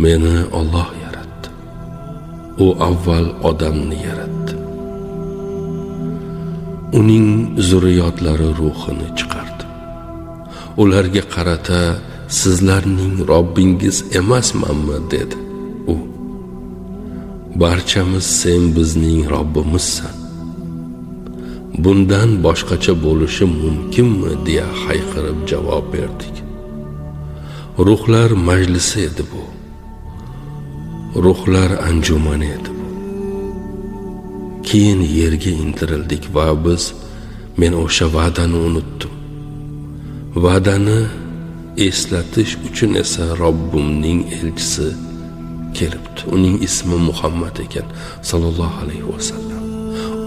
Meni Alloh yaratdi. U avval odamni yaratdi. Uning zurriyotlari ruhini chiqardi. Ularga qarata, sizlarning Robbingiz emasmanmi dedi. U: barchamiz sen bizning Robbimizsan. Bundan boshqacha bo'lishi mumkinmi deya hayqirib javob berdik. Ruhlar majlisi edi bu. Ruhlar anjumani edi bu. Keyin yerga intirildik va men o'sha va'dani unutdim. Va'dani eslatish uchun esa Robbimning elchisi kelibdi. Uning ismi Muhammad ekan, sallallohu alayhi vasallam.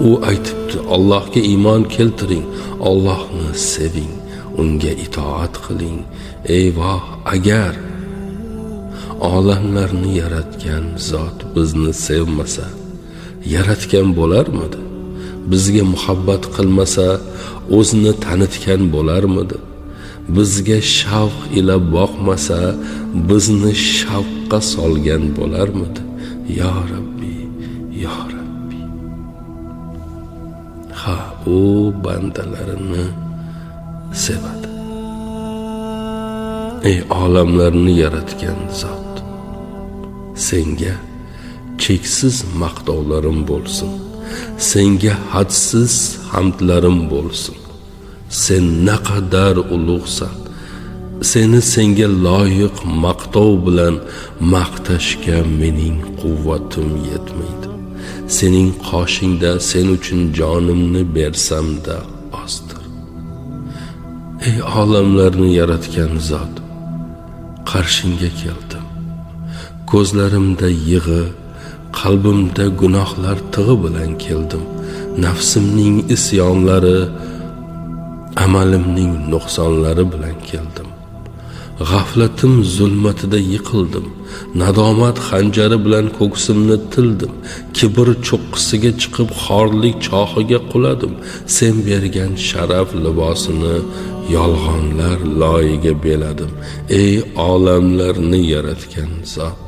U aytibdi: Allohga iymon keltiring, Allohni seving, unga itoat qiling. Eyvoh, agar olamlarni yaratgan zot bizni sevmasa, yaratgan bo'larmidi? Bizga muhabbat qilmasa, o'zini tanitgan bo'larmidi? Bizga shavq ila boqmasa, bizni shavqqa solgan bo'larmidi? Ya Rabbi, ya Rabbi. Ha, u bandalarini sevadi. Ey olamlarni yaratgan zot, senga cheksiz maqtovlarim bo'lsin. Senga hadsiz hamdlarim bo'lsin. Sen naqadar ulug'san. Seni senga loyiq maqtov bilan maqtashga mening quvvatim yetmaydi. Sening qoshingda sen uchun jonimni bersam-da ozdir. Ey olamlarni yaratgan zot, qarshingga keldim. Ko'zlarimda yig'i, qalbimda gunohlar tig'i bilan keldim. Nafsimning isyonlari, amalimning nuqsonlari bilan keldim. G'aflatim zulmatida yiqildim. Nadomat xanjari bilan ko'ksimni tildim. Kibr cho'qqisiga chiqib xorlik chohiga quladim. Sen bergan sharaf libosini yolg'onlar loyiga beladim. Ey olamlarni yaratgan zot,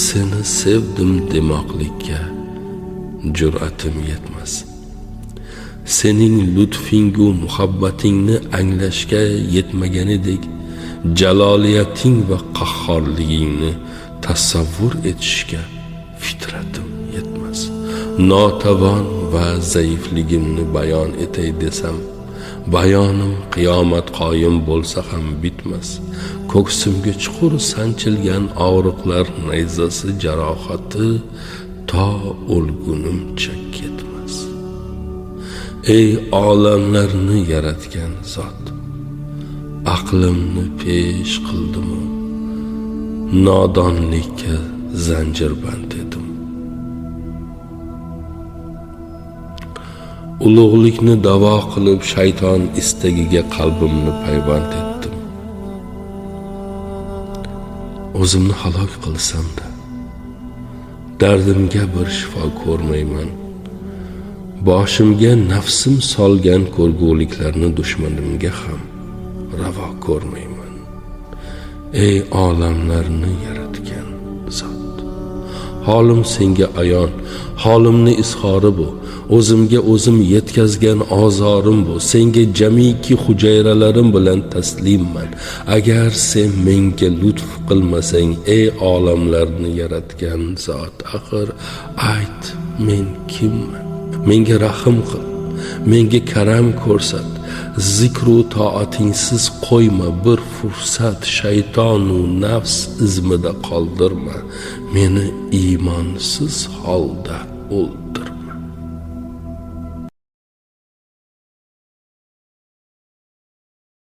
seni sevdim demoqlikka jur'atim yetmas. Sening lutfingu muhabbatingni anglashga yetmaganidek, jaloliyating va qahhorligingni tasavvur etishga fitratim yetmas. Notavon va zaifligimni bayon etay desam, bayonim qiyomat qoyim bo'lsa ham bitmas. Ko'ksimga chuqur sanchilgan og'riqlar nayzasi jarohati to o'lgunimcha ketmas. Ey olamlarni yaratgan zot, aqlimni pesh qildim-u, nodonlikka zanjirband edim. Ulug'likni davo qilib shayton istagiga qalbimni payvand etdim. O'zimni halok qilsam-da, dardimga bir shifo ko'rmayman. Boshimga nafsim solgan ko'rguliklarni dushmanimga ham ravo ko'rmayman. Ey olamlarni yaratgan zot, holim senga ayon, holimni izhori bu. O'zimga o'zim yetkazgan ozorim bu. Senga jamiki hujayralarim bilan taslimman. Agar sen menga lutf qilmasang, ey olamlarni yaratgan zot, axir ayt, men kimman? Menga rahim qil, menga karam ko'rsat. Zikru toatingsiz qo'yma bir fursat, shaytonu nafs izmida qoldirma. Meni iymonsiz holda o'ldirma.